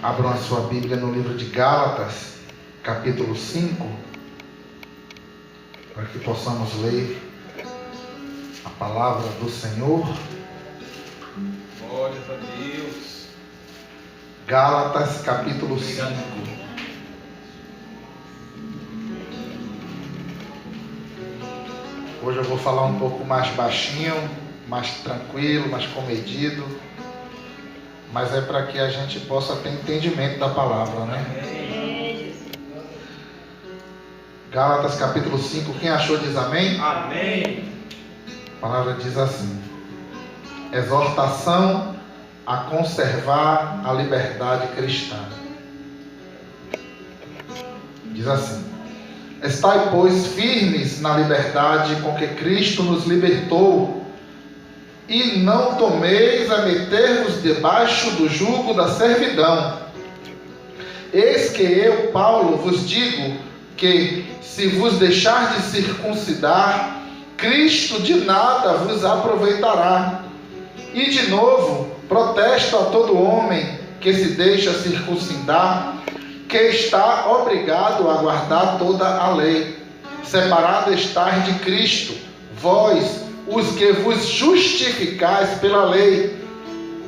Abram a sua Bíblia no livro de Gálatas, capítulo 5, para que possamos ler a palavra do Senhor. Glórias a Deus. Gálatas, capítulo 5. Hoje eu vou falar um pouco mais baixinho, mais tranquilo, mais comedido, mas é para que a gente possa ter entendimento da palavra, né? Gálatas capítulo 5, quem achou diz amém? Amém. A palavra diz assim: exortação a conservar a liberdade cristã. Diz assim: estai, pois, firmes na liberdade com que Cristo nos libertou, e não tomeis a meter-vos debaixo do jugo da servidão. Eis que eu, Paulo, vos digo que, se vos deixar de circuncidar, Cristo de nada vos aproveitará. E de novo, protesto a todo homem que se deixa circuncidar, que está obrigado a guardar toda a lei. Separado estáis de Cristo, vós, os que vos justificais pela lei,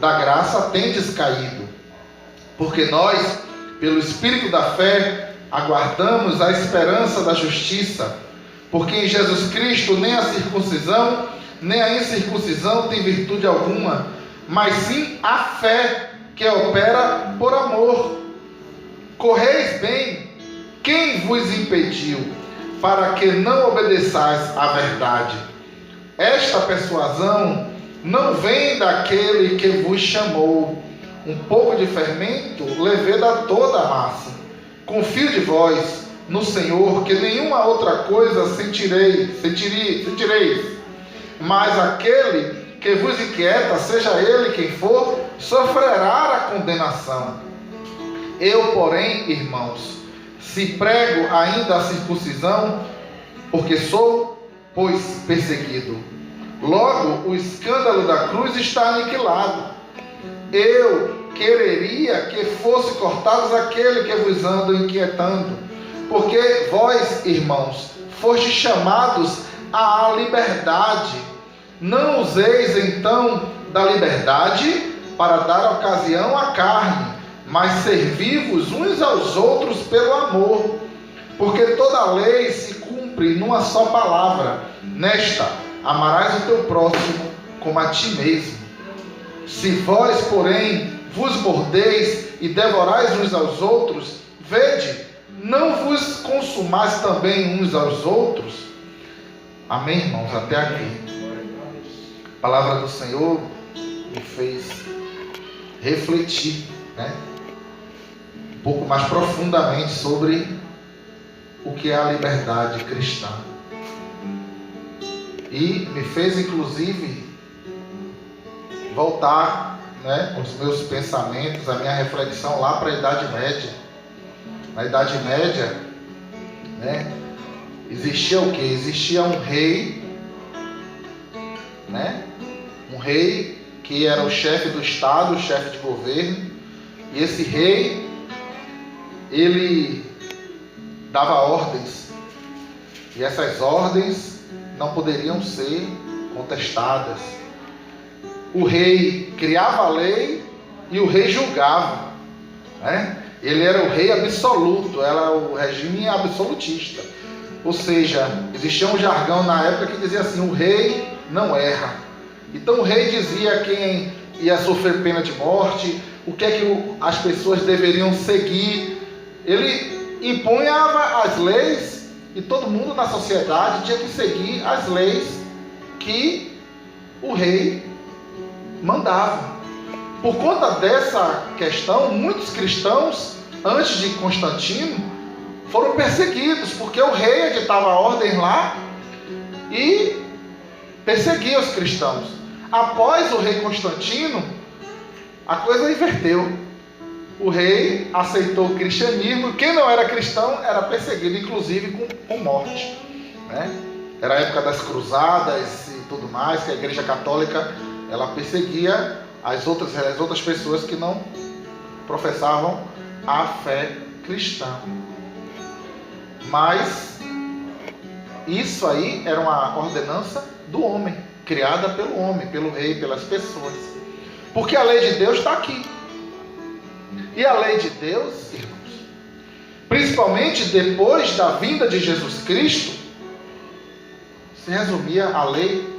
da graça tendes caído. Porque nós, pelo Espírito da fé, aguardamos a esperança da justiça. Porque em Jesus Cristo nem a circuncisão, nem a incircuncisão tem virtude alguma, mas sim a fé que opera por amor. Correis bem, quem vos impediu, para que não obedeçais à verdade? Esta persuasão não vem daquele que vos chamou. Um pouco de fermento leveda toda a massa. Confio de vós no Senhor, que nenhuma outra coisa sentireis. Mas aquele que vos inquieta, seja ele quem for, sofrerá a condenação. Eu, porém, irmãos, se prego ainda a circuncisão, porque sou, pois, perseguido. Logo, o escândalo da cruz está aniquilado. Eu quereria que fosse cortados aquele que vos anda inquietando, porque vós, irmãos, fostes chamados à liberdade. Não useis então da liberdade para dar ocasião à carne, mas servi-vos uns aos outros pelo amor. Porque toda a lei se cumpre numa só palavra: nesta, amarás o teu próximo como a ti mesmo. Se vós, porém, vos mordeis e devorais uns aos outros, vede, não vos consumais também uns aos outros? Amém, irmãos? Até aqui. A palavra do Senhor me fez refletir, né? Um pouco mais profundamente sobre o que é a liberdade cristã. E me fez, inclusive, voltar, né, os meus pensamentos, a minha reflexão lá para a Idade Média. Na Idade Média, né, existia o quê? Existia um rei, né? Um rei que era o chefe do Estado, o chefe de governo. E esse rei, ele dava ordens. E essas ordens não poderiam ser contestadas. O rei criava a lei e o rei julgava, né? Ele era o rei absoluto, era o regime absolutista. Ou seja, existia um jargão na época que dizia assim: o rei não erra. Então o rei dizia quem ia sofrer pena de morte, o que é que as pessoas deveriam seguir. Ele impunhava as leis e todo mundo na sociedade tinha que seguir as leis que o rei mandava. Por conta dessa questão, muitos cristãos, antes de Constantino, foram perseguidos, porque o rei editava ordens lá e perseguia os cristãos. Após o rei Constantino, a coisa inverteu. O rei aceitou o cristianismo. Quem não era cristão era perseguido, inclusive com morte, né? Era a época das cruzadas e tudo mais, que a Igreja Católica ela perseguia as outras pessoas que não professavam a fé cristã. Mas isso aí era uma ordenança do homem, criada pelo homem, pelo rei, pelas pessoas. Porque a lei de Deus está aqui. E a lei de Deus, irmãos, principalmente depois da vinda de Jesus Cristo, se resumia a lei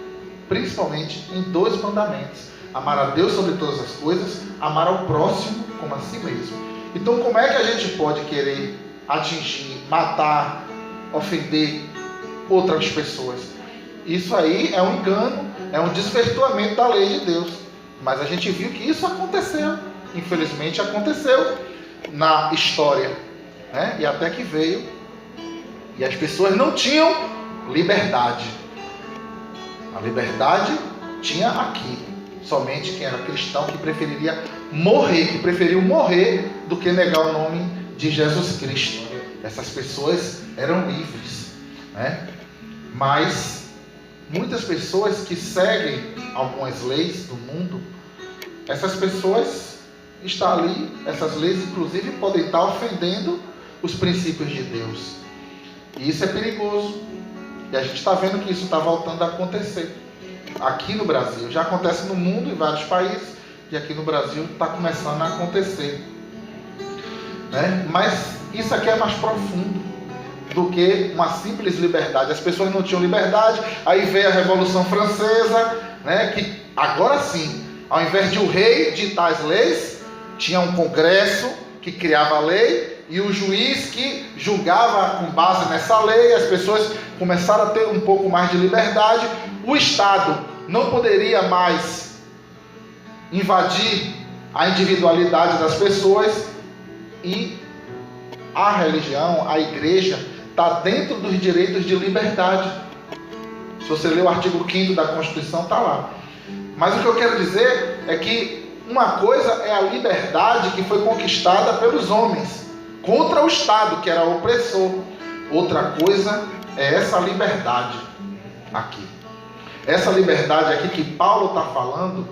principalmente em 2 mandamentos: amar a Deus sobre todas as coisas, amar ao próximo como a si mesmo. Então, como é que a gente pode querer atingir, matar, ofender outras pessoas? Isso aí é um engano, é um desvirtuamento da lei de Deus. Mas a gente viu que isso aconteceu, infelizmente aconteceu na história, né? E até que veio, e as pessoas não tinham liberdade. A liberdade tinha aqui, somente quem era cristão que preferiria morrer, que preferiu morrer do que negar o nome de Jesus Cristo. Essas pessoas eram livres, né? Mas muitas pessoas que seguem algumas leis do mundo, essas pessoas estão ali, essas leis inclusive podem estar ofendendo os princípios de Deus. E isso é perigoso. E a gente está vendo que isso está voltando a acontecer aqui no Brasil. Já acontece no mundo, em vários países, e aqui no Brasil está começando a acontecer, né? Mas isso aqui é mais profundo do que uma simples liberdade. As pessoas não tinham liberdade, aí veio a Revolução Francesa, né? Que agora sim, ao invés de o rei ditar as leis, tinha um congresso que criava a lei, e o juiz que julgava com base nessa lei. As pessoas começaram a ter um pouco mais de liberdade. O Estado não poderia mais invadir a individualidade das pessoas, e a religião, a igreja, está dentro dos direitos de liberdade. Se você ler o artigo 5º da Constituição, está lá. Mas o que eu quero dizer é que uma coisa é a liberdade que foi conquistada pelos homens contra o Estado, que era opressor. Outra coisa é essa liberdade aqui. Essa liberdade aqui que Paulo está falando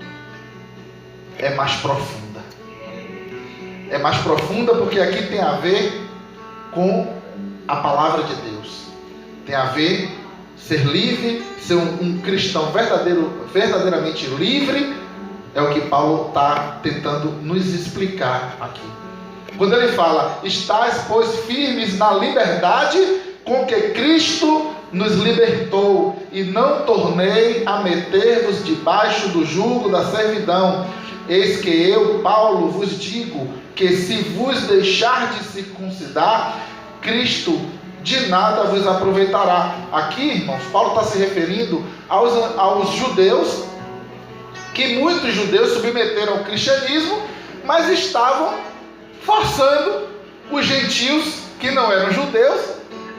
é mais profunda. É mais profunda porque aqui tem a ver com a palavra de Deus. Tem a ver ser livre, ser um cristão verdadeiramente livre. É o que Paulo está tentando nos explicar aqui. Quando ele fala: estais, pois, firmes na liberdade com que Cristo nos libertou, e não tornei a meter-vos debaixo do jugo da servidão. Eis que eu, Paulo, vos digo que se vos deixar de circuncidar, Cristo de nada vos aproveitará. Aqui, irmãos, Paulo está se referindo aos judeus, que muitos judeus submeteram ao cristianismo, mas estavam forçando os gentios que não eram judeus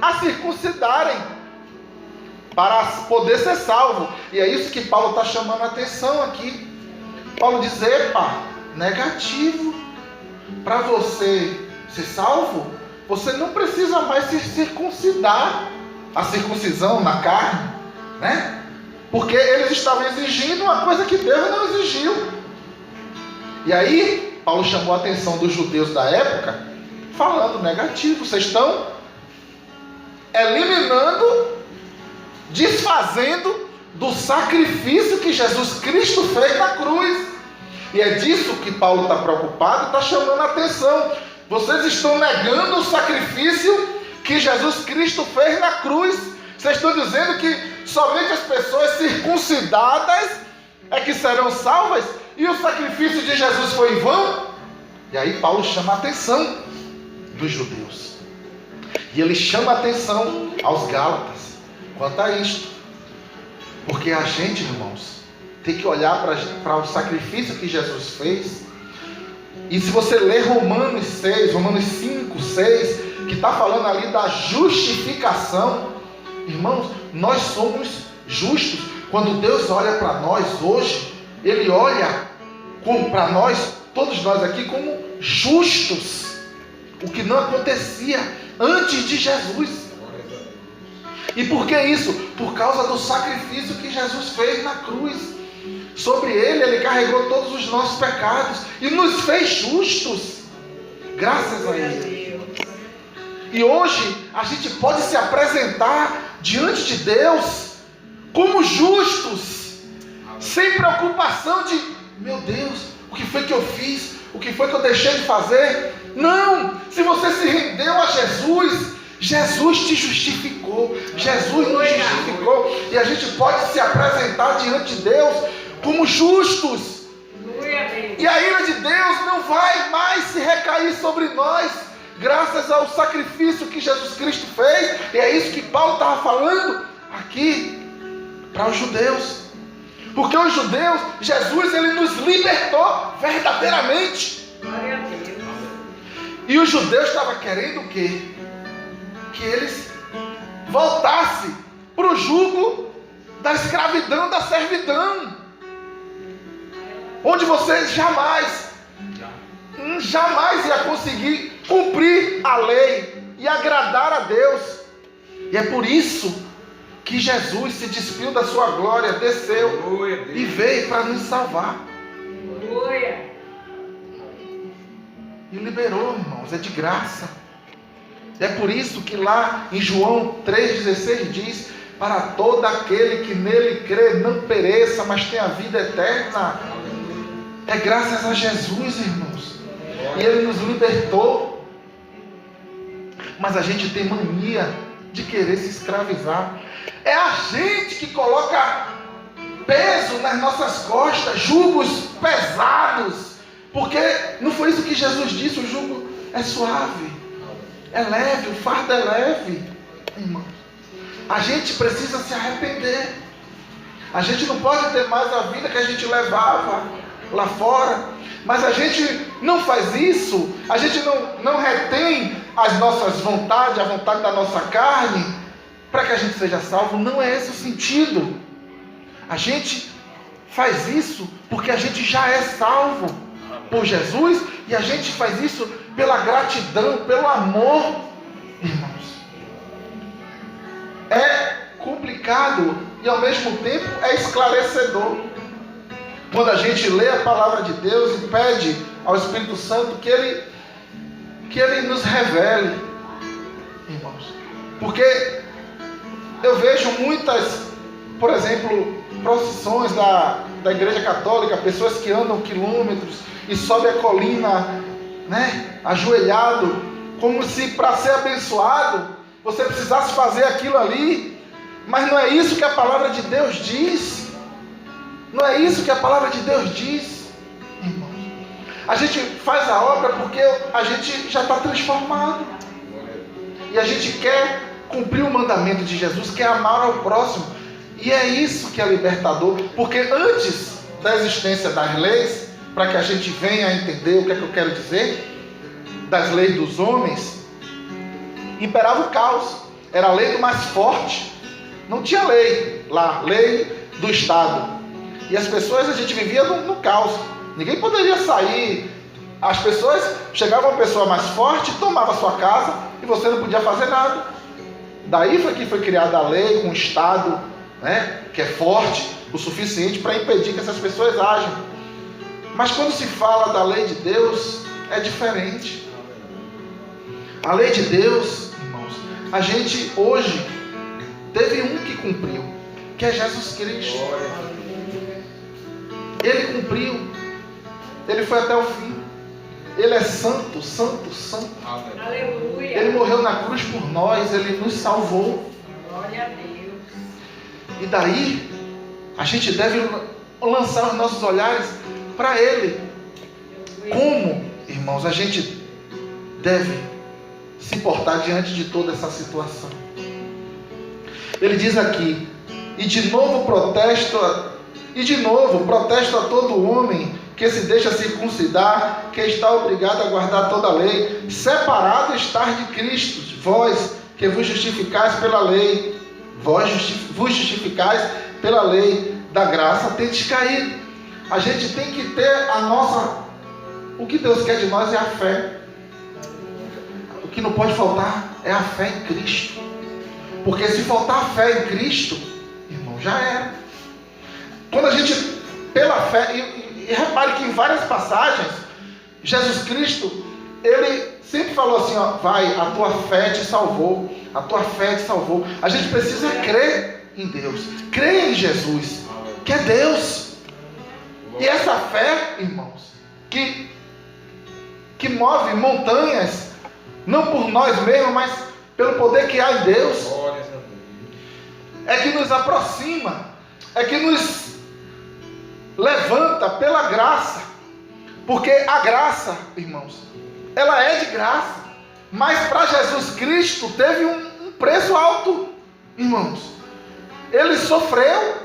a circuncidarem para poder ser salvo. E é isso que Paulo está chamando a atenção aqui. Paulo diz: epa, negativo. Para você ser salvo, você não precisa mais se circuncidar. A circuncisão na carne, né? Porque eles estavam exigindo uma coisa que Deus não exigiu. E aí, Paulo chamou a atenção dos judeus da época, falando: negativo, vocês estão eliminando, desfazendo do sacrifício que Jesus Cristo fez na cruz. E é disso que Paulo está preocupado, está chamando a atenção. Vocês estão negando o sacrifício que Jesus Cristo fez na cruz. Vocês estão dizendo que somente as pessoas circuncidadas é que serão salvas, e o sacrifício de Jesus foi em vão? E aí Paulo chama a atenção dos judeus. E ele chama a atenção aos gálatas quanto a isto. Porque a gente, irmãos, tem que olhar para o sacrifício que Jesus fez. E se você ler Romanos 5, 6, que está falando ali da justificação, irmãos, nós somos justos. Quando Deus olha para nós hoje, Ele olha para nós, todos nós aqui, como justos. O que não acontecia antes de Jesus. E por que isso? Por causa do sacrifício que Jesus fez na cruz. Sobre Ele carregou todos os nossos pecados e nos fez justos. Graças a Ele. E hoje a gente pode se apresentar diante de Deus como justos, sem preocupação de, meu Deus, o que foi que eu fiz? O que foi que eu deixei de fazer? Não! Se você se rendeu a Jesus, Jesus te justificou. Jesus nos justificou. E a gente pode se apresentar diante de Deus como justos. E a ira de Deus não vai mais se recair sobre nós, graças ao sacrifício que Jesus Cristo fez. E é isso que Paulo estava falando aqui para os judeus. Porque os judeus, Jesus, ele nos libertou verdadeiramente. Glória a Deus. E os judeus estavam querendo o quê? Que eles voltassem para o jugo da escravidão, da servidão. Onde você jamais ia conseguir cumprir a lei e agradar a Deus. E é por isso que Jesus se despiu da sua glória, desceu e veio para nos salvar. Glória. E liberou, irmãos, é de graça. É por isso que lá em João 3,16 diz: para todo aquele que nele crê não pereça, mas tenha vida eterna. É graças a Jesus, irmãos. E Ele nos libertou. Mas a gente tem mania de querer se escravizar. É a gente que coloca peso nas nossas costas, jugos pesados. Porque não foi isso que Jesus disse: o jugo é suave, é leve, o fardo é leve. Irmãos, a gente precisa se arrepender. A gente não pode ter mais a vida que a gente levava lá fora. Mas a gente não faz isso. A gente não retém as nossas vontades, a vontade da nossa carne, para que a gente seja salvo. Não é esse o sentido. A gente faz isso porque a gente já é salvo por Jesus. E a gente faz isso pela gratidão, pelo amor. Irmãos, é complicado e ao mesmo tempo é esclarecedor quando a gente lê a palavra de Deus e pede ao Espírito Santo que Ele nos revele, irmãos. Porque eu vejo muitas, por exemplo, procissões da Igreja Católica, pessoas que andam quilômetros e sobem a colina, né, ajoelhado, como se para ser abençoado você precisasse fazer aquilo ali. Mas não é isso que a palavra de Deus diz. Não é isso que a palavra de Deus diz, irmãos. A gente faz a obra porque a gente já está transformado. E a gente quer cumprir o mandamento de Jesus, que é amar ao próximo. E é isso que é libertador. Porque antes da existência das leis, para que a gente venha a entender o que é que eu quero dizer, das leis dos homens, imperava o caos. Era a lei do mais forte. Não tinha lei lá, lei do Estado. E as pessoas, a gente vivia no caos. Ninguém poderia sair. As pessoas, chegava uma pessoa mais forte, tomava a sua casa e você não podia fazer nada. Daí foi que foi criada a lei com o Estado, né, que é forte o suficiente para impedir que essas pessoas ajam. Mas quando se fala da lei de Deus, é diferente. A lei de Deus, irmãos, a gente hoje teve um que cumpriu, que é Jesus Cristo. Ele cumpriu. Ele foi até o fim. Ele é santo, santo, santo. Aleluia. Ele morreu na cruz por nós. Ele nos salvou. Glória a Deus. E daí, a gente deve lançar os nossos olhares para Ele. Como, irmãos, a gente deve se portar diante de toda essa situação? Ele diz aqui: e de novo protesto a todo homem que se deixa circuncidar, que está obrigado a guardar toda a lei. Separado estar de Cristo, vós que vos justificais pela lei, vos justificais pela lei da graça, tendes caído. A gente tem que ter o que Deus quer de nós é a fé. O que não pode faltar é a fé em Cristo. Porque se faltar a fé em Cristo, irmão, já era. Quando a gente, pela fé, e repare que em várias passagens, Jesus Cristo, ele sempre falou assim, ó, vai, a tua fé te salvou, a tua fé te salvou. A gente precisa crer em Deus, crer em Jesus, que é Deus. E essa fé, irmãos, que move montanhas, não por nós mesmos, mas pelo poder que há em Deus, é que nos aproxima, é que nos levanta pela graça, porque a graça, irmãos, ela é de graça, mas para Jesus Cristo teve um preço alto, irmãos. Ele sofreu,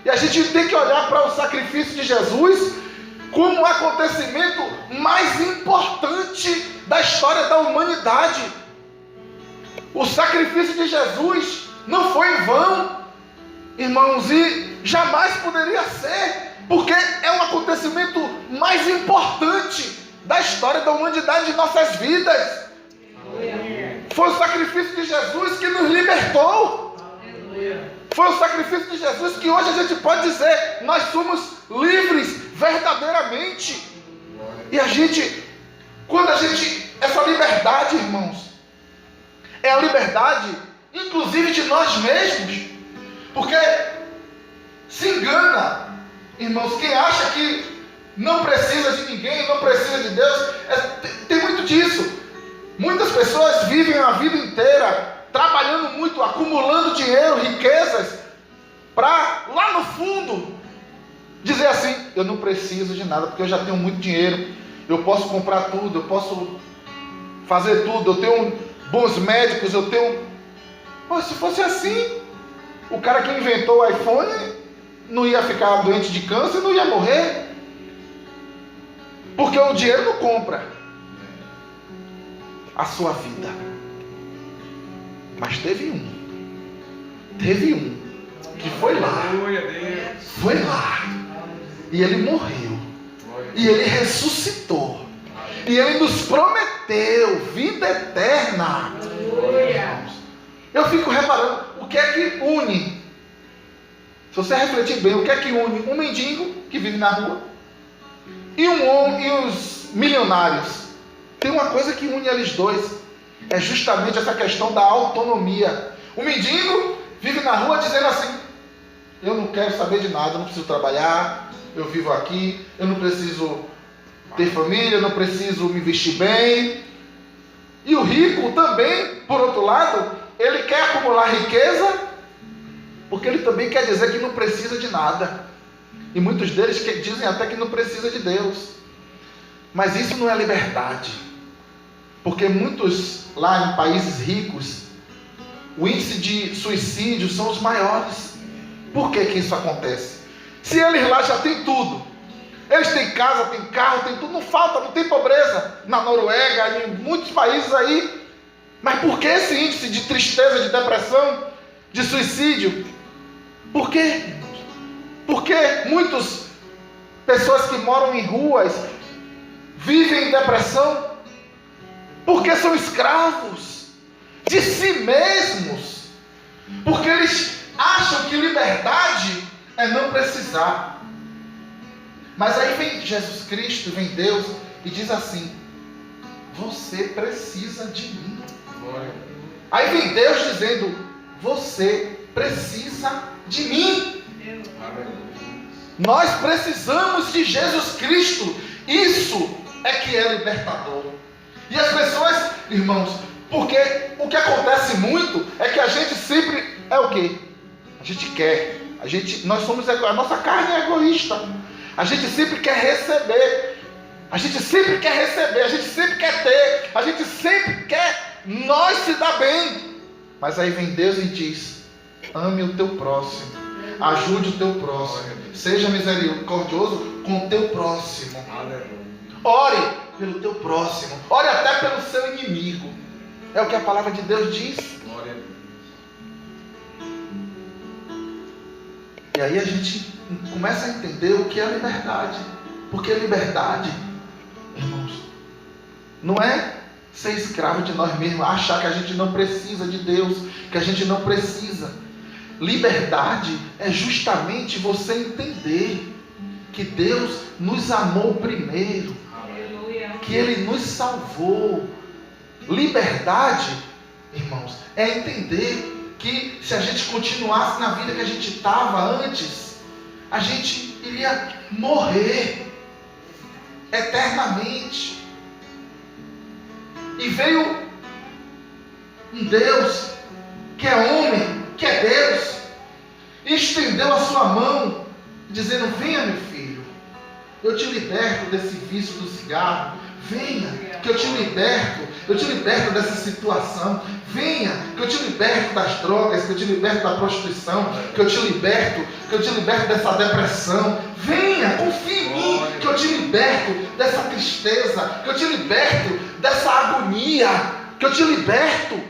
e a gente tem que olhar para o sacrifício de Jesus como o acontecimento mais importante da história da humanidade. O sacrifício de Jesus não foi em vão, irmãos, e jamais poderia ser, porque é um acontecimento mais importante da história da humanidade, de nossas vidas. Foi o sacrifício de Jesus que nos libertou. Foi o sacrifício de Jesus que hoje a gente pode dizer, nós somos livres verdadeiramente. E essa liberdade, irmãos, é a liberdade, inclusive de nós mesmos, porque se engana, irmãos, quem acha que não precisa de ninguém, não precisa de Deus, tem muito disso. Muitas pessoas vivem a vida inteira trabalhando muito, acumulando dinheiro, riquezas, para lá no fundo dizer assim, eu não preciso de nada, porque eu já tenho muito dinheiro, eu posso comprar tudo, eu posso fazer tudo, eu tenho bons médicos, eu tenho... Pô, se fosse assim, o cara que inventou o iPhone não ia ficar doente de câncer, não ia morrer, porque o dinheiro não compra a sua vida. Mas teve um que foi lá, e ele morreu, e ele ressuscitou, e ele nos prometeu vida eterna. Eu fico reparando, o que é que une? Se você refletir bem, o que é que une um mendigo que vive na rua e os milionários? Tem uma coisa que une eles dois, é justamente essa questão da autonomia. O mendigo vive na rua dizendo assim, eu não quero saber de nada, eu não preciso trabalhar, eu vivo aqui, eu não preciso ter família, eu não preciso me vestir bem. E o rico também, por outro lado, ele quer acumular riqueza, porque ele também quer dizer que não precisa de nada. E muitos deles dizem até que não precisa de Deus. Mas isso não é liberdade. Porque muitos lá em países ricos, o índice de suicídio são os maiores. Por que isso acontece? Se eles lá já têm tudo, eles têm casa, têm carro, têm tudo, não falta, não tem pobreza. Na Noruega, em muitos países aí. Mas por que esse índice de tristeza, de depressão, de suicídio? Por quê? Porque muitas pessoas que moram em ruas vivem em depressão, porque são escravos de si mesmos, porque eles acham que liberdade é não precisar. Mas aí vem Jesus Cristo, vem Deus e diz assim, você precisa de mim. Aí vem Deus dizendo, você precisa de mim. Nós precisamos de Jesus Cristo. Isso é que é libertador. E as pessoas, irmãos, porque o que acontece muito é que a gente sempre é o quê? A gente quer. Nós somos a nossa carne é egoísta. A gente sempre quer receber. A gente sempre quer receber. A gente sempre quer ter. A gente sempre quer nós se dar bem. Mas aí vem Deus e diz, ame o teu próximo. Ajude o teu próximo. Seja misericordioso com o teu próximo. Ore pelo teu próximo. Ore até pelo seu inimigo. É o que a palavra de Deus diz. E aí a gente começa a entender o que é liberdade. Porque liberdade, irmãos, não é ser escravo de nós mesmos, achar que a gente não precisa de Deus, que a gente não precisa. Liberdade é justamente você entender que Deus nos amou primeiro. Aleluia. que Ele nos salvou. Liberdade, irmãos, é entender que se a gente continuasse na vida que a gente estava antes, a gente iria morrer eternamente. E veio um Deus que é homem, que é Deus, e estendeu a sua mão, dizendo: venha, meu filho, eu te liberto desse vício do cigarro. Venha, que eu te liberto dessa situação. Venha, que eu te liberto das drogas, que eu te liberto da prostituição, que eu te liberto dessa depressão. Venha, confie em mim, que eu te liberto dessa tristeza, que eu te liberto dessa agonia, que eu te liberto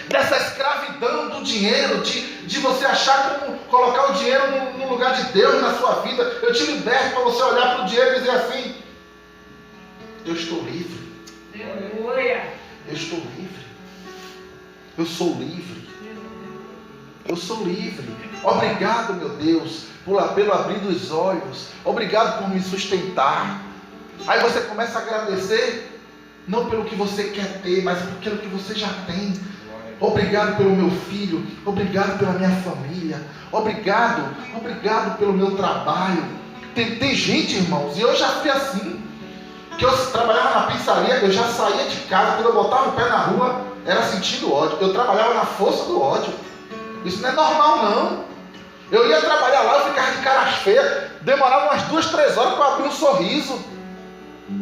dessa escravidão do dinheiro, de você achar como colocar o dinheiro no lugar de Deus na sua vida. Eu te liberto para você olhar para o dinheiro e dizer assim: eu estou livre. Aleluia. Eu estou livre. Eu sou livre. Eu sou livre. Obrigado, meu Deus, pelo abrir dos olhos. Obrigado por me sustentar. Aí você começa a agradecer, não pelo que você quer ter, mas pelo que você já tem. Obrigado pelo meu filho. Obrigado pela minha família. Obrigado pelo meu trabalho. Tem gente, irmãos, e eu já fui assim, que eu trabalhava na pizzaria, eu já saía de casa, quando eu botava o pé na rua, era sentindo ódio. Eu trabalhava na força do ódio. Isso não é normal, não. Eu ia trabalhar lá, eu ficava de cara feia, demorava umas 2, 3 horas para abrir um sorriso.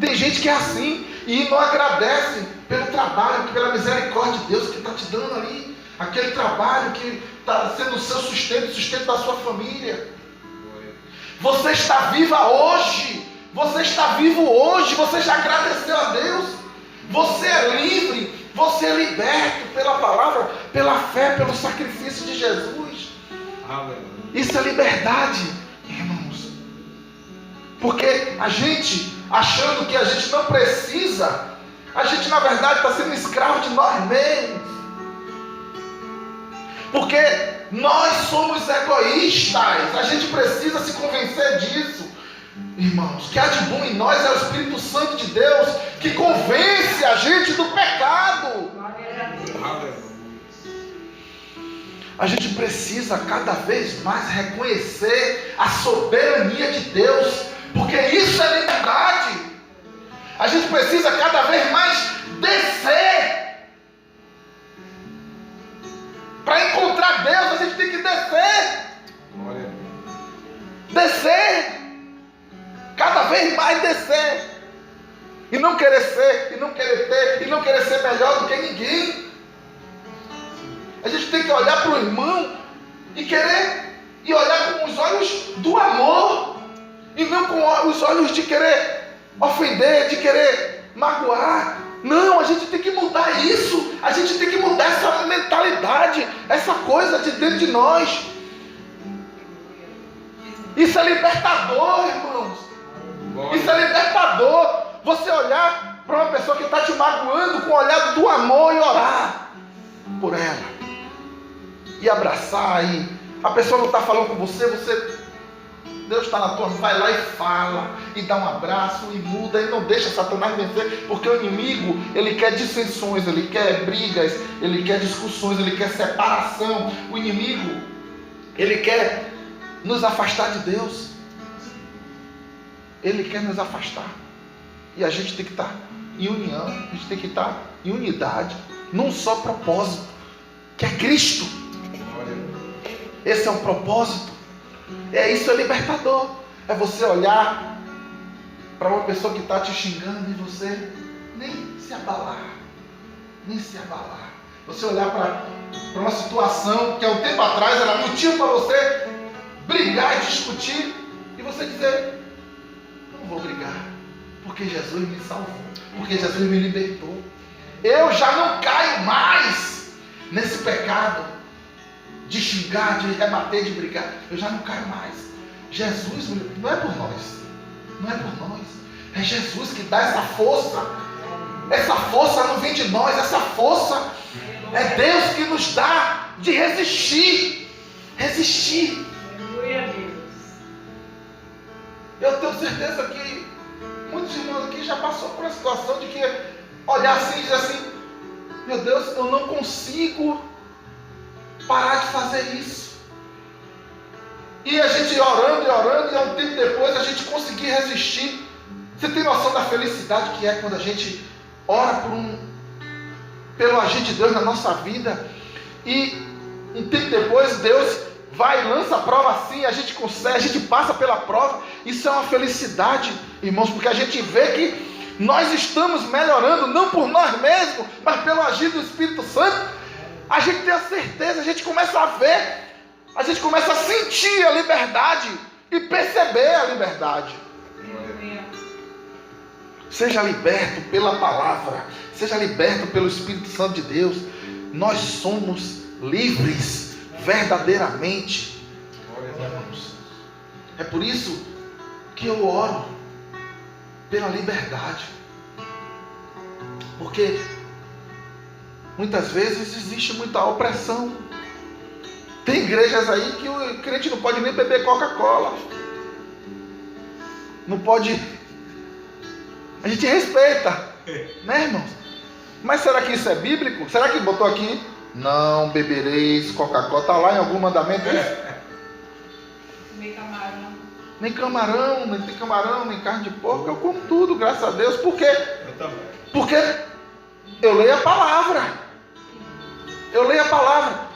Tem gente que é assim e não agradece pelo trabalho, pela misericórdia de Deus que está te dando ali, aquele trabalho que está sendo o seu sustento, o sustento da sua família. Você está viva hoje. Você está vivo hoje, você já agradeceu a Deus, você é livre, você é liberto pela palavra, pela fé, pelo sacrifício de Jesus. Isso é liberdade, irmãos. Porque a gente, achando que a gente não precisa, a gente na verdade está sendo escravo de nós mesmos. Porque nós somos egoístas, a gente precisa se convencer disso. Irmãos, que há de bom em nós é o Espírito Santo de Deus, que convence a gente do pecado. A gente precisa cada vez mais reconhecer a soberania de Deus, porque isso é liberdade. A gente precisa cada vez mais descer. Para encontrar Deus, a gente tem que descer. Descer. Cada vez mais descer. E não querer ser, e não querer ter, e não querer ser melhor do que ninguém. A gente tem que olhar para o irmão e querer, e olhar com os olhos do amor, e não com os olhos de querer ofender, de querer magoar. Não, a gente tem que mudar isso. A gente tem que mudar essa mentalidade, essa coisa de dentro de nós. Isso é libertador, irmãos. Isso é libertador. Você olhar para uma pessoa que está te magoando com o olhar do amor e orar por ela. E abraçar. E a pessoa não está falando com você, Deus está na tua mão, vai lá e fala. E dá um abraço e muda. E não deixa Satanás vencer. Porque o inimigo, ele quer dissensões, ele quer brigas, ele quer discussões, ele quer separação. O inimigo, ele quer nos afastar de Deus. Ele quer nos afastar. E a gente tem que estar em união, a gente tem que estar em unidade, num só propósito, que é Cristo. Esse é um propósito. Isso é libertador. É você olhar para uma pessoa que está te xingando e você nem se abalar. Nem se abalar. Você olhar para uma situação que há um tempo atrás era motivo para você brigar e discutir, e você dizer: não vou brigar, porque Jesus me salvou, porque Jesus me libertou. Eu já não caio mais nesse pecado de xingar, de rebater, de brigar. Eu já não caio mais. Jesus não é por nós, não é por nós. É Jesus que dá essa força. Essa força não vem de nós, essa força é Deus que nos dá de resistir. Resistir. Aleluia, Deus. Eu tenho certeza que muitos irmãos passou por uma situação de que olhar assim e dizer assim, meu Deus, eu não consigo parar de fazer isso. E a gente orando, e um tempo depois a gente conseguir resistir. Você tem noção da felicidade que é quando a gente ora pelo agir de Deus na nossa vida, e um tempo depois Deus vai e lança a prova assim, a gente consegue, a gente passa pela prova. Isso é uma felicidade, irmãos, porque a gente vê que nós estamos melhorando, não por nós mesmos, mas pelo agir do Espírito Santo. A gente tem a certeza, a gente começa a ver, a gente começa a sentir a liberdade e perceber a liberdade. Seja liberto pela palavra, seja liberto pelo Espírito Santo de Deus. Nós somos livres, verdadeiramente. É por isso que eu oro pela liberdade. Porque muitas vezes existe muita opressão. Tem igrejas aí que o crente não pode nem beber Coca-Cola. Não pode. A gente respeita, né, irmãos? Mas será que isso é bíblico? Será que botou aqui? Não bebereis Coca-Cola. Está lá em algum mandamento isso? Nem camarão. Nem camarão, nem tem camarão, nem carne de porco. Eu como tudo, graças a Deus. Por quê? Eu também. Porque eu leio a palavra. Eu leio a palavra.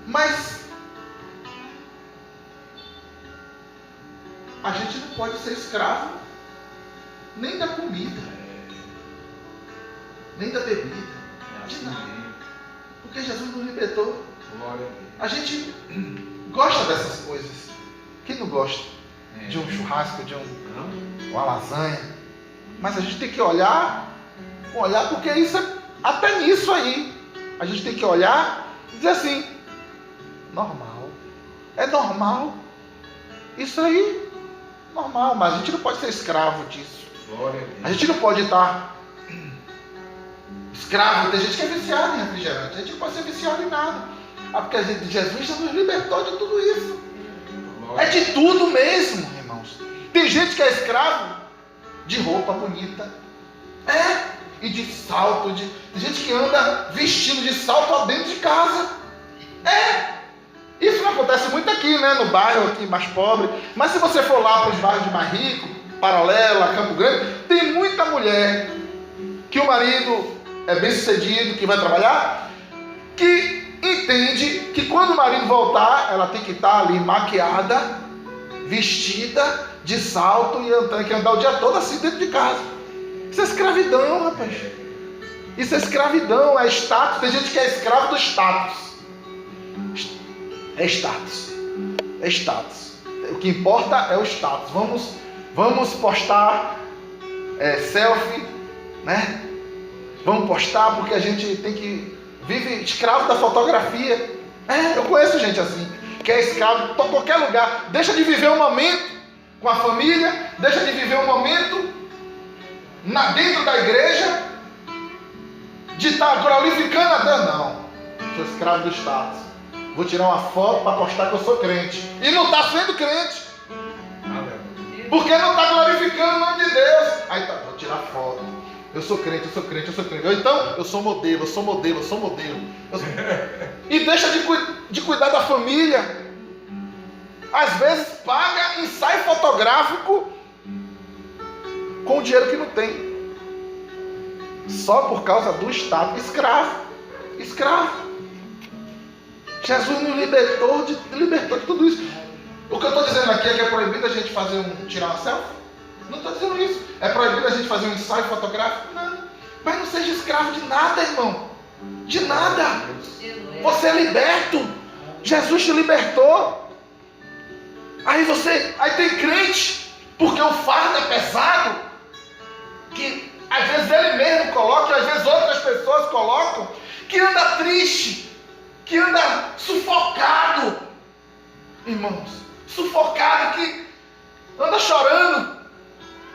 Mas a gente não pode ser escravo nem da comida, nem da bebida, de nada. Porque Jesus nos libertou. A gente gosta dessas coisas. Quem não gosta de um churrasco, de uma lasanha? Mas a gente tem que olhar, porque isso até nisso aí, a gente tem que olhar e dizer assim, normal. É normal. Isso aí, normal, mas a gente não pode ser escravo disso. A gente não pode estar escravo. Tem gente que é viciada em refrigerante. A gente não pode ser viciado em nada. Porque Jesus já nos libertou de tudo isso. É de tudo mesmo, irmãos. Tem gente que é escravo de roupa bonita. E de salto. Tem gente que anda vestido de salto dentro de casa. Isso não acontece muito aqui, né? No bairro aqui mais pobre. Mas se você for lá para os bairros mais ricos, Paralela, Campo Grande, tem muita mulher que o marido é bem sucedido, que vai trabalhar, que entende que quando o marido voltar, ela tem que estar ali maquiada, vestida, de salto, e tem que andar o dia todo assim dentro de casa. Isso é escravidão, rapaz. Isso é escravidão, é status. Tem gente que é escravo do status. É status. É status. O que importa é o status. Vamos postar selfie, né? Vamos postar porque a gente tem que... Vive escravo da fotografia. Eu conheço gente assim, que é escravo em qualquer lugar. Deixa de viver um momento com a família, deixa de viver um momento dentro da igreja, de estar glorificando a Deus. Não, sou escravo do status. Vou tirar uma foto para postar que eu sou crente. E não está sendo crente. Porque não está glorificando o nome de Deus. Aí tá, vou tirar foto. Eu sou crente, eu sou crente, eu sou crente. Ou então, eu sou modelo, eu sou modelo, eu sou modelo. E deixa de cuidar da família. Às vezes paga ensaio fotográfico com o dinheiro que não tem. Só por causa do Estado. Escravo. Escravo. Jesus nos libertou de tudo isso. O que eu estou dizendo aqui é que é proibido a gente tirar uma selfie? Não estou dizendo isso. É proibido a gente fazer um ensaio fotográfico? Não. Mas não seja escravo de nada, irmão. De nada. Você é liberto. Jesus te libertou. Aí tem crente, porque o fardo é pesado, que às vezes ele mesmo coloca, e às vezes outras pessoas colocam, que anda triste, que anda sufocado, irmãos, sufocado, que anda chorando,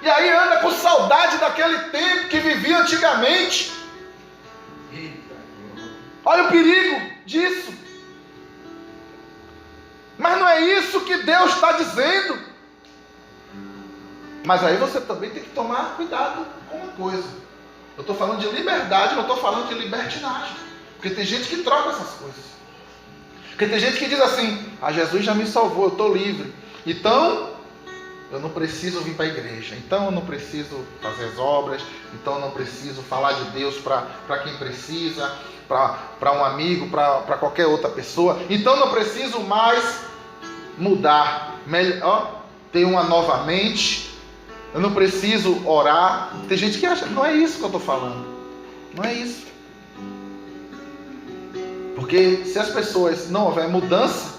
e aí anda com saudade daquele tempo que vivia antigamente. Olha o perigo disso. Mas não é isso que Deus está dizendo. Mas aí você também tem que tomar cuidado com uma coisa. Eu estou falando de liberdade, não estou falando de libertinagem. Porque tem gente que troca essas coisas. Porque tem gente que diz assim: Jesus já me salvou, eu estou livre. Então, eu não preciso vir para a igreja. Então, eu não preciso fazer as obras. Então, eu não preciso falar de Deus para quem precisa, para um amigo, para qualquer outra pessoa. Então, eu não preciso mais mudar, ter uma nova mente. Eu não preciso orar. Tem gente que acha, não é isso que eu estou falando. Não é isso. Porque se as pessoas não houver mudança,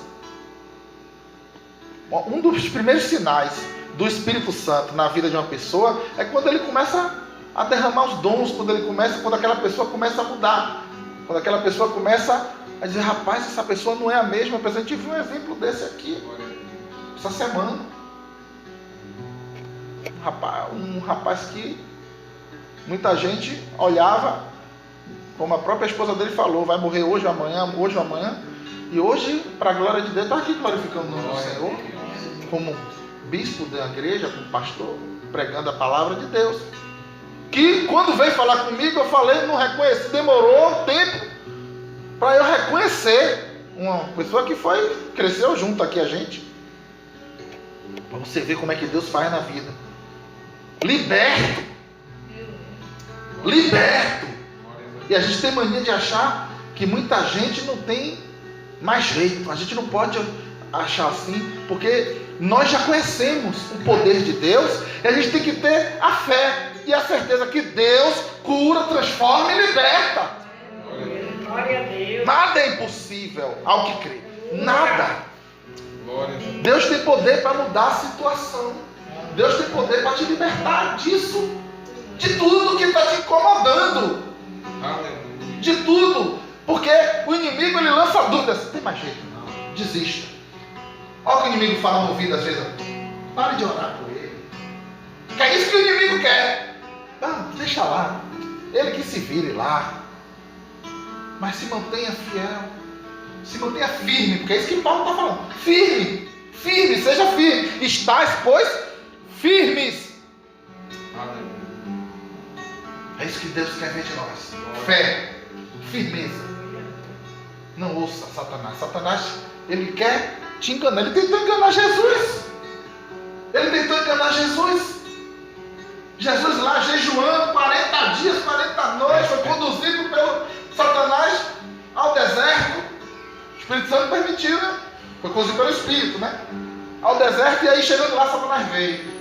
um dos primeiros sinais do Espírito Santo na vida de uma pessoa é quando ele começa a derramar os dons, quando aquela pessoa começa a mudar, quando aquela pessoa começa a dizer: rapaz, essa pessoa não é a mesma pessoa. A gente viu um exemplo desse aqui essa semana. Um rapaz que muita gente olhava, como a própria esposa dele falou, vai morrer hoje ou amanhã, e hoje, para a glória de Deus, está aqui glorificando o nome do Senhor, como bispo da igreja, como pastor, pregando a palavra de Deus. Que quando veio falar comigo, eu falei, não reconheci, demorou tempo para eu reconhecer uma pessoa que cresceu junto aqui a gente. Para você ver como é que Deus faz na vida. Liberto. E a gente tem mania de achar que muita gente não tem mais jeito. A gente não pode achar assim, porque nós já conhecemos o poder de Deus, e a gente tem que ter a fé e a certeza que Deus cura, transforma e liberta. Glória a Deus. Nada é impossível ao que crê. Nada. Deus tem poder para mudar a situação. Deus tem poder para te libertar disso. De tudo que está te incomodando. De tudo. Porque o inimigo, ele lança dúvidas. Não tem mais jeito não. Desista. Olha o que o inimigo fala no ouvido às vezes. Pare de orar por ele. Que é isso que o inimigo quer. Não, deixa lá. Ele que se vire lá. Mas se mantenha fiel. Se mantenha firme. Porque é isso que Paulo está falando. Firme. Firme. Seja firme. Estais, pois, firmes. É isso que Deus quer ver de nós. Fé. Firmeza. Não ouça Satanás. Satanás, ele quer te enganar. Ele tentou enganar Jesus. Jesus lá jejuando 40 dias, 40 noites, foi conduzido pelo Satanás ao deserto. O Espírito Santo permitiu, né? Foi conduzido pelo Espírito, né? Ao deserto, e aí chegando lá, Satanás veio.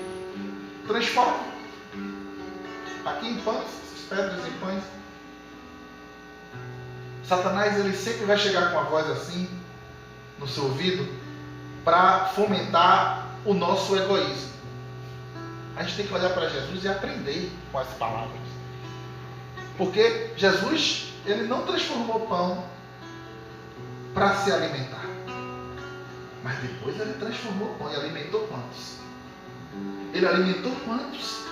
Transforma. Aqui em pães, essas pedras em pães. Satanás, ele sempre vai chegar com uma voz assim no seu ouvido para fomentar o nosso egoísmo. A gente tem que olhar para Jesus e aprender com as palavras. Porque Jesus, ele não transformou pão para se alimentar. Mas depois ele transformou pão e alimentou quantos? Ele alimentou quantos?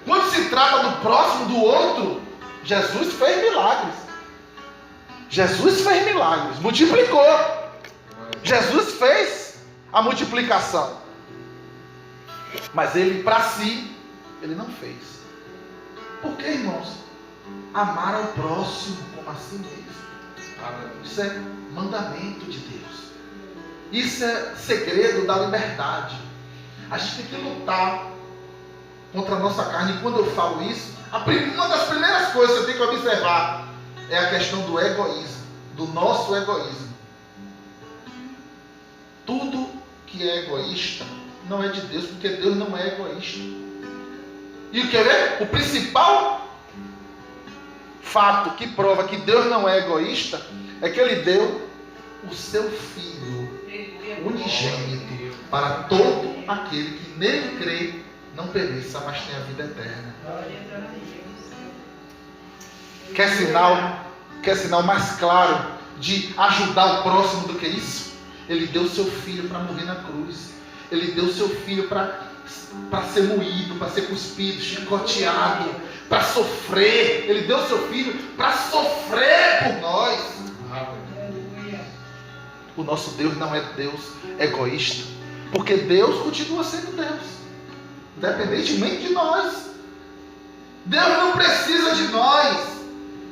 Quando se trata do próximo, do outro, Jesus fez milagres. Multiplicou. Jesus fez a multiplicação. Mas ele, para si, ele não fez. Por que, irmãos? Amar ao próximo como a si mesmo. Isso é mandamento de Deus. Isso é segredo da liberdade. A gente tem que lutar contra a nossa carne. E quando eu falo isso, uma das primeiras coisas que você tem que observar é a questão do egoísmo, do nosso egoísmo. Tudo que é egoísta não é de Deus, porque Deus não é egoísta. E quer ver? O principal fato que prova que Deus não é egoísta é que Ele deu o seu Filho unigênito para todo aquele que nele crê, não pereça, mas tenha vida eterna. Quer sinal mais claro de ajudar o próximo do que isso? Ele deu o seu Filho para morrer na cruz. Ele deu o seu Filho para ser moído, para ser cuspido, chicoteado, para sofrer. Ele deu o seu Filho para sofrer por nós. O nosso Deus não é Deus egoísta, porque Deus continua sendo Deus. independentemente de nós. Deus não precisa de nós.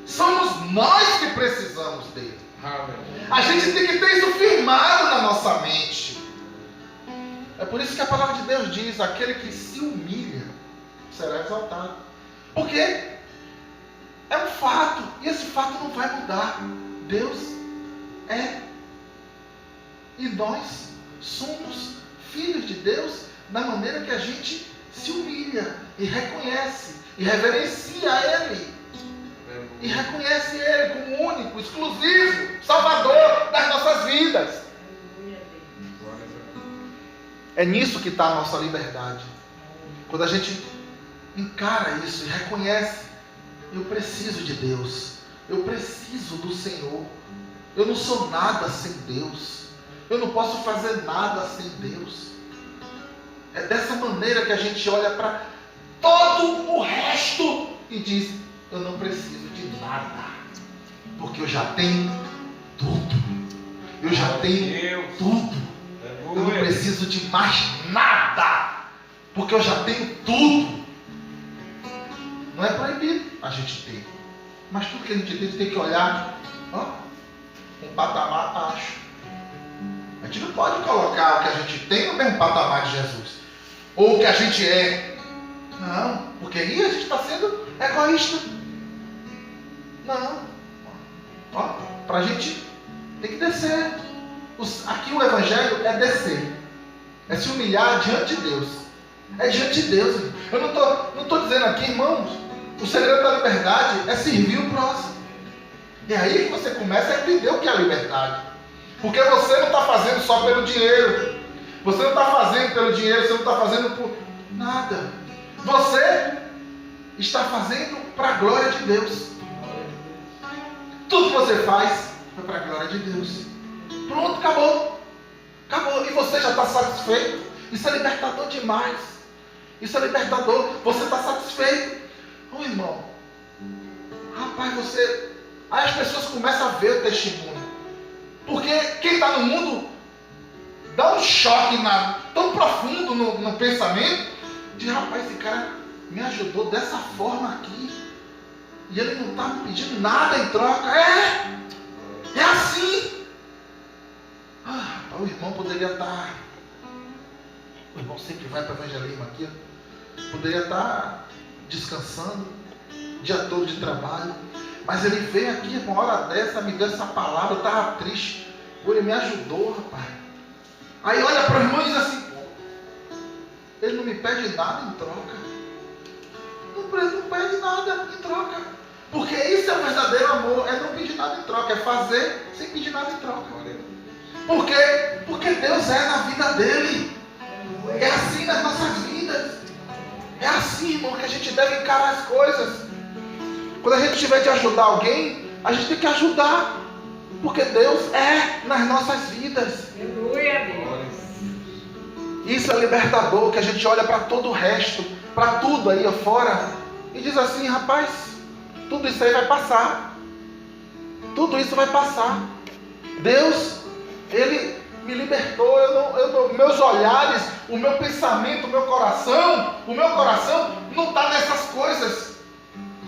Somos nós que precisamos dele. A gente tem que ter isso firmado na nossa mente. É por isso que a palavra de Deus diz: aquele que se humilha será exaltado. Porque é um fato, e esse fato não vai mudar. Deus é. E nós somos filhos de Deus da maneira que a gente se humilha e reconhece e reverencia Ele. E reconhece Ele como único, exclusivo, Salvador das nossas vidas. É nisso que está a nossa liberdade. Quando a gente encara isso e reconhece: eu preciso de Deus, eu preciso do Senhor, eu não sou nada sem Deus, eu não posso fazer nada sem Deus. É dessa maneira que a gente olha para todo o resto e diz: eu não preciso de nada, porque eu já tenho tudo. Eu já tenho tudo. Eu não preciso de mais nada, porque eu já tenho tudo. Não é proibido a gente ter, mas tudo que a gente tem que olhar, um patamar abaixo. A gente não pode colocar o que a gente tem no mesmo patamar de Jesus, ou o que a gente é. Não, porque aí a gente está sendo egoísta. Não. Para a gente tem que descer. Aqui o evangelho é descer, é se humilhar diante de Deus. É diante de Deus. Eu não estou dizendo aqui, irmãos, o segredo da liberdade é servir o próximo. E aí que você começa a entender o que é a liberdade. Porque você não está fazendo só pelo dinheiro. Você não está fazendo pelo dinheiro, você não está fazendo por nada. Você está fazendo para a glória de Deus. Tudo que você faz é para a glória de Deus. Pronto, acabou. Acabou. E você já está satisfeito. Isso é libertador demais. Isso é libertador. Você está satisfeito. Ô irmão, rapaz, você... Aí as pessoas começam a ver o testemunho. Porque quem está no mundo dá um choque tão profundo no pensamento. De rapaz, esse cara me ajudou dessa forma aqui. E ele não está me pedindo nada em troca. É assim. O irmão poderia estar... O irmão sempre vai para o evangelismo aqui. Poderia estar descansando, dia todo de trabalho. Mas ele veio aqui, uma hora dessa, me deu essa palavra, eu estava triste. Ele me ajudou, rapaz. Aí olha para o irmão e diz assim: ele não me pede nada em troca. Não pede nada em troca. Porque isso é o verdadeiro amor, é não pedir nada em troca, é fazer sem pedir nada em troca. Por quê? Porque Deus é na vida dele. É assim nas nossas vidas. É assim, irmão, que a gente deve encarar as coisas. Quando a gente tiver de ajudar alguém, a gente tem que ajudar. Porque Deus é nas nossas vidas. Aleluia, Deus. Isso é libertador, que a gente olha para todo o resto, para tudo aí fora, e diz assim: rapaz, tudo isso aí vai passar. Tudo isso vai passar. Deus, Ele me libertou. Meus olhares, o meu pensamento, o meu coração não está nessas coisas.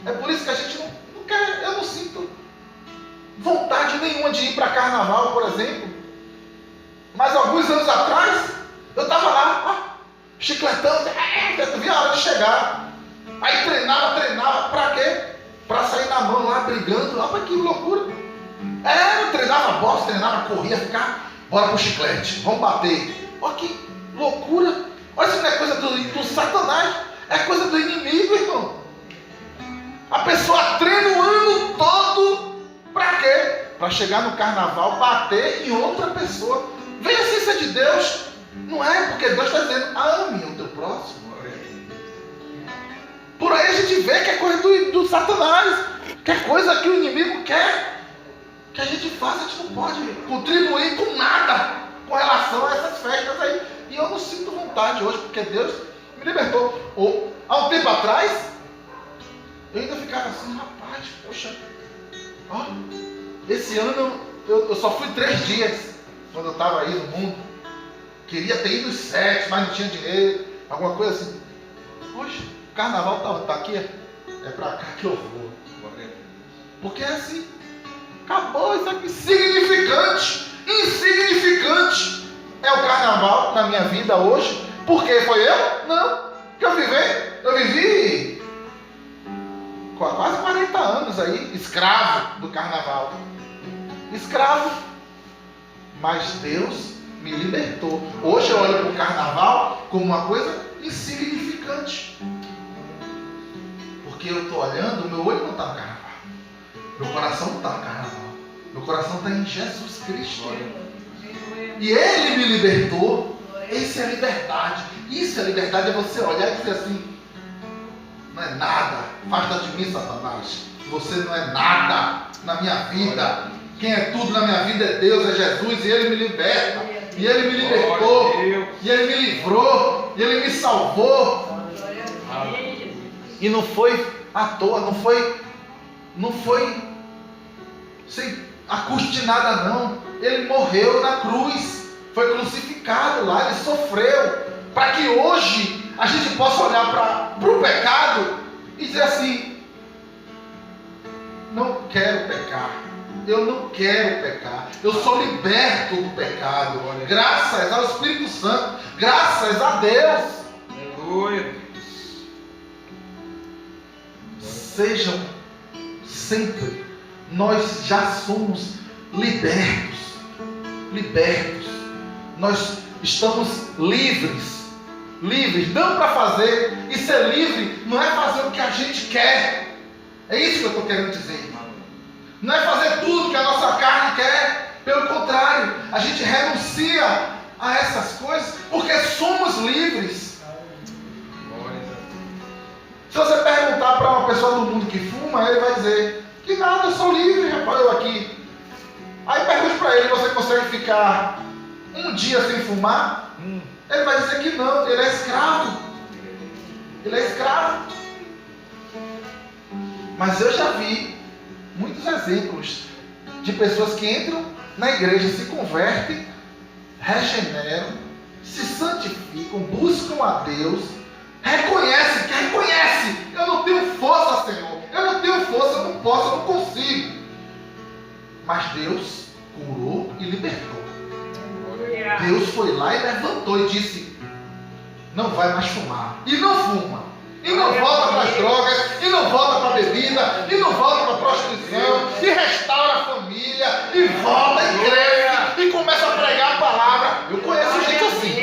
É por isso que a gente não quer. Eu não sinto vontade nenhuma de ir para carnaval, por exemplo. Mas alguns anos atrás, eu estava lá, chicletando, eu vi a hora de chegar. Aí treinava, para quê? Para sair na mão lá, brigando. Olha que loucura. Eu treinava boxe, corria, ficar, bora pro chiclete, vamos bater. Olha que loucura. Olha, isso não é coisa do Satanás, é coisa do inimigo, irmão. A pessoa treina o ano todo, para quê? Para chegar no carnaval, bater em outra pessoa. Vem a ciência de Deus. Não é, porque Deus está dizendo: ame o teu próximo. Por aí a gente vê que é coisa do Satanás, que é coisa que o inimigo quer que a gente faça. A gente não pode contribuir com nada com relação a essas festas aí. E eu não sinto vontade hoje, porque Deus me libertou. Há um tempo atrás, eu ainda ficava assim: rapaz, poxa, esse ano eu só fui 3 dias, quando eu estava aí no mundo. Queria ter ido os 7, mas não tinha dinheiro, alguma coisa assim. Hoje, o carnaval tá aqui, é pra cá que eu vou. Porque é assim. Acabou, isso aqui, insignificante. Insignificante é o carnaval na minha vida hoje. Por quê? Foi eu? Não. Que eu vivi quase 40 anos aí, escravo do carnaval. Escravo. Mas Deus me libertou. Hoje eu olho para o carnaval como uma coisa insignificante. Porque eu estou olhando, o meu olho não está no carnaval. Meu coração não está no carnaval. Meu coração está em Jesus Cristo. E Ele me libertou. Essa é a liberdade. Isso é liberdade, é você olhar e dizer assim: não é nada, afasta de mim, Satanás. Você não é nada na minha vida. Quem é tudo na minha vida é Deus, é Jesus, e Ele me liberta. E Ele me libertou. E Ele me livrou. E Ele me salvou. E não foi à toa, não foi sem a custo de nada, não. Ele morreu na cruz, foi crucificado lá, Ele sofreu, para que hoje a gente possa olhar para o pecado e dizer assim: não quero pecar, eu não quero pecar, eu sou liberto do pecado, graças ao Espírito Santo, graças a Deus. Aleluia. Sejam sempre, nós já somos libertos, nós estamos livres, não para fazer, e ser livre não é fazer o que a gente quer, é isso que eu estou querendo dizer, não é fazer tudo que a nossa carne quer, pelo contrário, a gente renuncia a essas coisas, porque somos livres. Se você perguntar para uma pessoa do mundo que fuma, ele vai dizer que nada, eu sou livre, rapaz, eu aqui. Aí pergunte para ele: você consegue ficar um dia sem fumar? Ele vai dizer que não, ele é escravo. Ele é escravo. Mas eu já vi muitos exemplos de pessoas que entram na igreja, se convertem, regeneram, se santificam, buscam a Deus, reconhece, eu não tenho força, Senhor, eu não tenho força, eu não posso, eu não consigo. Mas Deus curou e libertou. Deus foi lá e levantou e disse: não vai mais fumar. E não fuma. E não volta para as drogas, e não volta para a bebida, e não volta para a prostituição, e restaura a família, e volta e cresce, e começa a pregar a palavra. Eu conheço gente assim.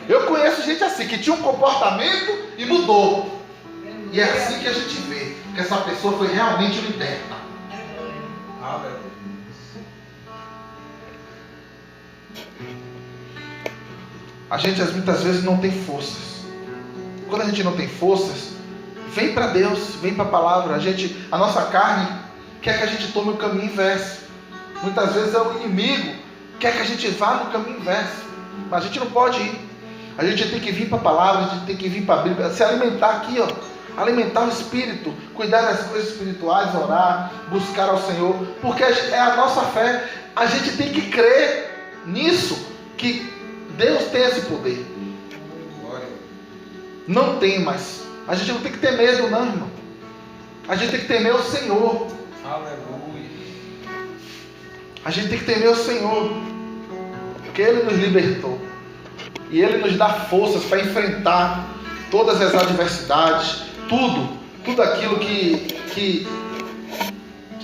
Eu conheço gente assim, que tinha um comportamento e mudou. E é assim que a gente vê que essa pessoa foi realmente liberta. A gente muitas vezes não tem forças. Quando a gente não tem forças, vem para Deus, vem para a palavra. A nossa carne quer que a gente tome o caminho inverso. Muitas vezes é o inimigo quer que a gente vá no caminho inverso, mas a gente não pode ir. A gente tem que vir para a palavra, a gente tem que vir para a Bíblia, se alimentar aqui, alimentar o espírito, cuidar das coisas espirituais, orar, buscar ao Senhor, porque é a nossa fé. A gente tem que crer nisso, que Deus tem esse poder. Não tem mais. A gente não tem que ter medo, não, irmão. A gente tem que temer o Senhor. Aleluia. A gente tem que temer o Senhor, porque Ele nos libertou. E Ele nos dá forças para enfrentar todas as adversidades, tudo aquilo que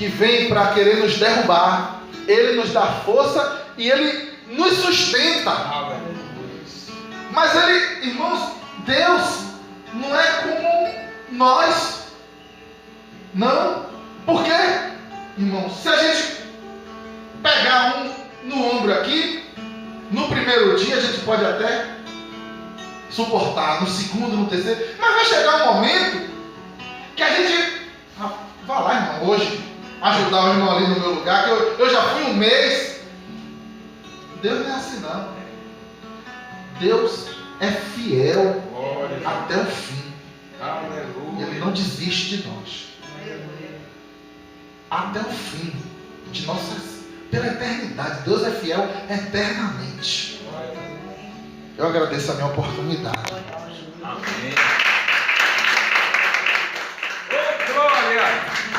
vem para querer nos derrubar. Ele nos dá força e Ele nos sustenta. Mas Ele, irmãos, Deus não é como nós. Não. Por quê, irmãos? Se a gente pegar um no ombro aqui, no primeiro dia a gente pode até suportar, no segundo, no terceiro, mas vai chegar um momento que a gente vai lá, irmão, hoje ajudar o irmão ali no meu lugar, que eu já fui um mês. Deus não é assim, não. Deus é fiel até o fim. Aleluia. Ele não desiste de nós. Até o fim de nossas, pela eternidade. Deus é fiel eternamente. Eu agradeço a minha oportunidade. Amém. Aleluia.